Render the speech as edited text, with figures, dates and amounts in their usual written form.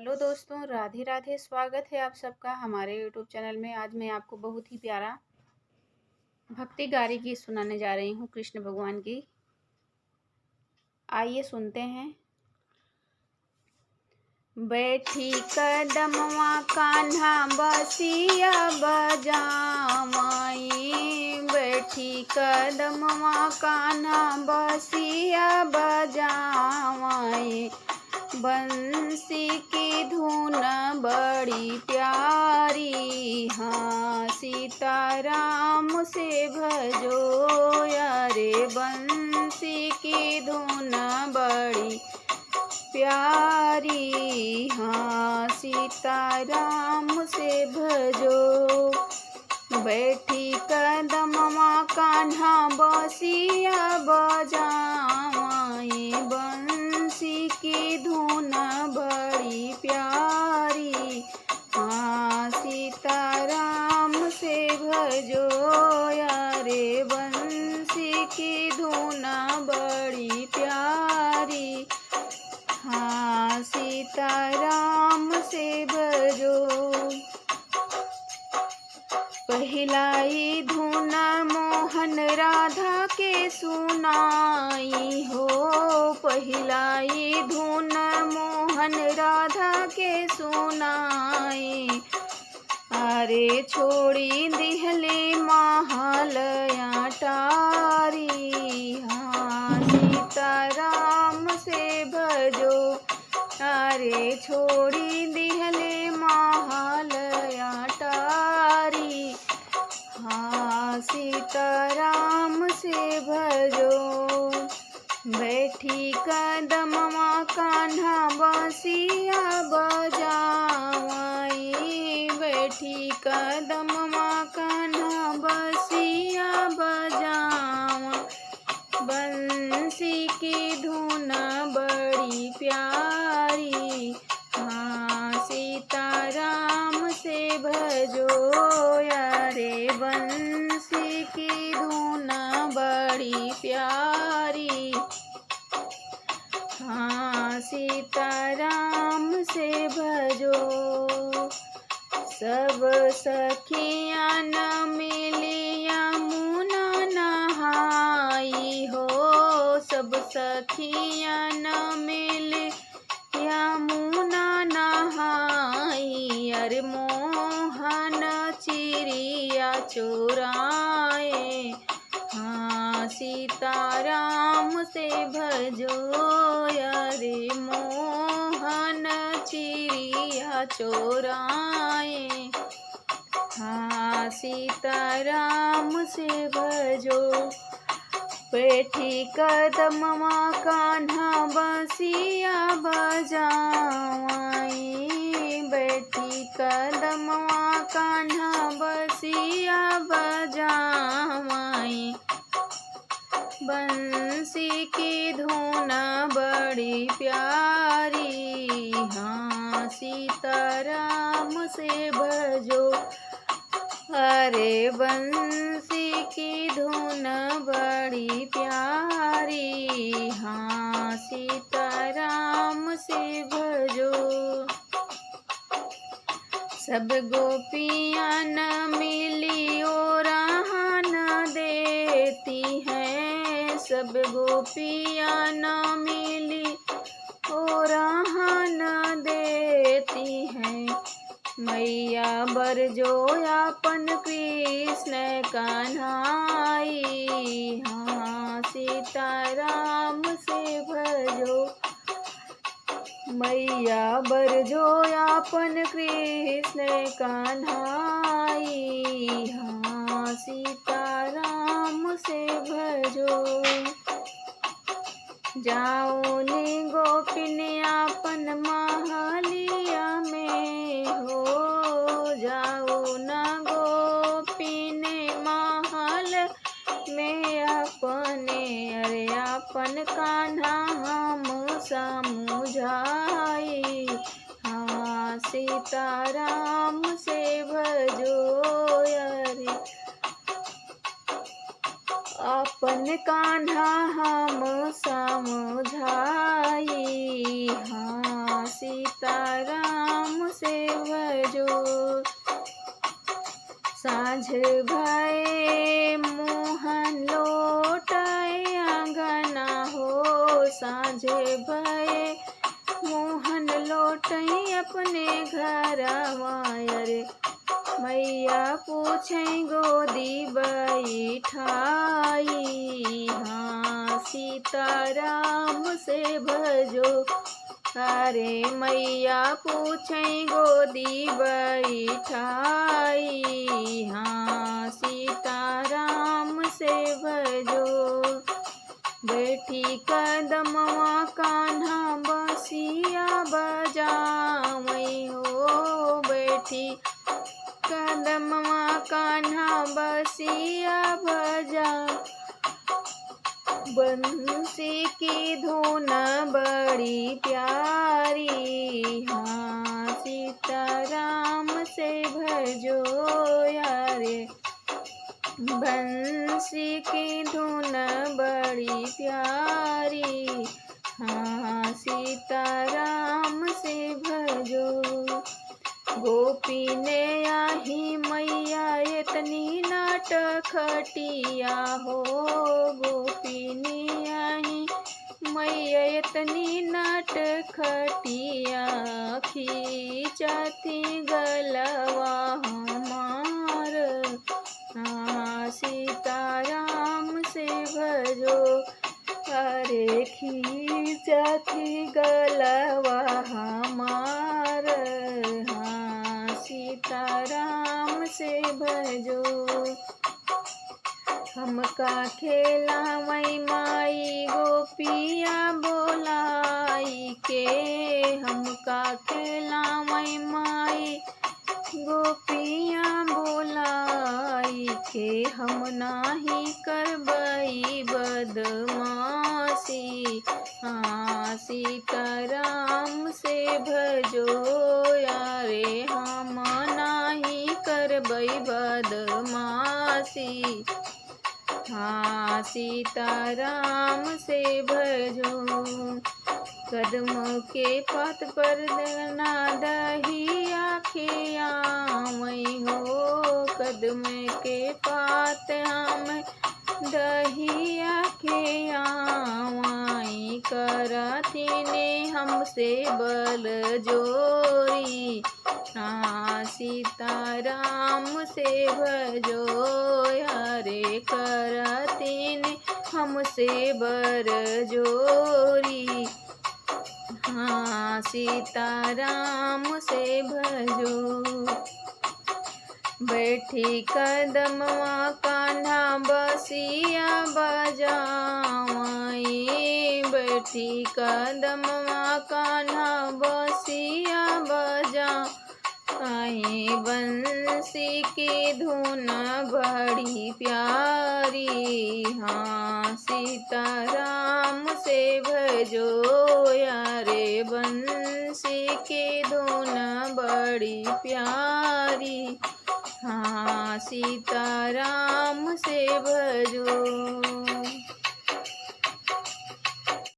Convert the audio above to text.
Hello दोस्तों, राधे राधे। स्वागत है आप सबका हमारे यूट्यूब चैनल में। आज मैं आपको बहुत ही प्यारा भक्ति गारी गीत सुनाने जा रही हूँ कृष्ण भगवान की। आइए सुनते हैं। बैठी कदमवा कान्हा बसिया बजावाई, बैठी कदमवा कान्हा बसिया बजावाई। बंसी की धुन बड़ी प्यारी, हाँ सीताराम से भजो यारे। बंसी की धुन बड़ी प्यारी, हाँ सीताराम से भजो। बैठी कदमवा कान्हा बसिया बजावाई, बंसी की धुन बड़ी प्यारी, हाँ सीताराम से भजो यारे। बंसी की धुन बड़ी प्यारी, हाँ सीताराम से भजो। पहिलाई धुन मोहन राधा के सुनाई हो, पहिलाई धुन मोहन राधा के सुनाई। अरे छोड़ी दिहली महलया टारी, हाँ सीताराम से भजो। अरे छोड़ी दिहले महलया टारी, हाँ सीताराम से भजो। बैठी कदमवा कान्हा बसिया बजावाई, बैठी कदमवा कान्हा बसिया बजावा। बंसी की धुन बड़ी प्यारी, हाँ सीताराम से भजो यारे। बंसी की धुन बड़ी प्यारी, हाँ सीताराम से भजो। सब सखियाँ न मिली यमुना नहाई हो, सब सखियाँ न मिली यमुना नहाई। अरे मोहन चिड़िया चुराए, हाँ सीताराम से भजो यारे। मोहन चिड़िया चुराए, हाँ सीताराम से भजो। बैठी कदमवा कान्हा बसिया बजावाई, बैठी कदमवा कान्हा बसिया बजावाई। बंसी की धुन बड़ी प्यारी, हाँ सीताराम से भजो। अरे बंसी की धुन बड़ी प्यारी, हाँ सीताराम से भजो। सब गोपियाँ न मिली और न देती हैं, सब गोपियाँ न मिली और न देती हैं। मैया बरजो अपन कृष्ण कन्हाई, हाँ सीताराम से भजो। मैया बरजो अपन कृष्ण कन्हाई, हाँ सीताराम से भजो। जाओ नी गोपिन अपन महलिया में हो, जाओ न गोपिन महल में अपने। अरे अपन कान्हा हम समझाई, हाँ सीताराम से भजो यारे। अपन कान्हा हम समझाई, हाँ सीताराम भजो। साँझ भये मोहन लौटय अंगना हो, साँझ भये मोहन लौटय अपने घरवा। रे मैया पूछै गोदी बैठाई, हाँ सीताराम से भजो। अरे मैया पूछै गोदी बैठाई, हाँ सीताराम से भजो। बैठी कदमवा कान्हा बसिया बजावै हो, बैठी कदमवा कान्हा बसिया बजा। बंसी की धुन बड़ी प्यारी, हाँ सीताराम से भजो। यारे बंसी की धुन बड़ी प्यारी, हाँ सीताराम से भजो। गोपी ने आही मैया इतनी नटखटिया हो, गोपी ने आही मैया इतनी नटखटिया। खींचती गलवा हमार, हाँ सीताराम से भजो। अरे खींचती गलवा हमार, हाँ सीताराम से भजो। हमका खेलावै माई गोपिया बोलाई के, हमका खेलावै माई गोपिया बोलाई के। हम नाही करबै बदमाशी, हाँ सीताराम से भजो। यारे हम नाही करबै बदमाशी, हाँ सीताराम से भजो। कदम के पात पर देना दहिया खियावै हो, कदम के पात हम दहिया खियावै। करती ने हमसे बल जोरी, हाँ सीताराम से भजो। यारे करती ने हमसे बर जोरी, हाँ सीताराम से भजो। बैठी कदमवा कान्हा बसिया बजावै, बैठी कदमवा कान्हा बसिया बजा। बंसी की धुन बड़ी प्यारी, हाँ सीताराम से भजो। यारे बंसी की धुन बड़ी प्यारी, हाँ सीताराम से भजो।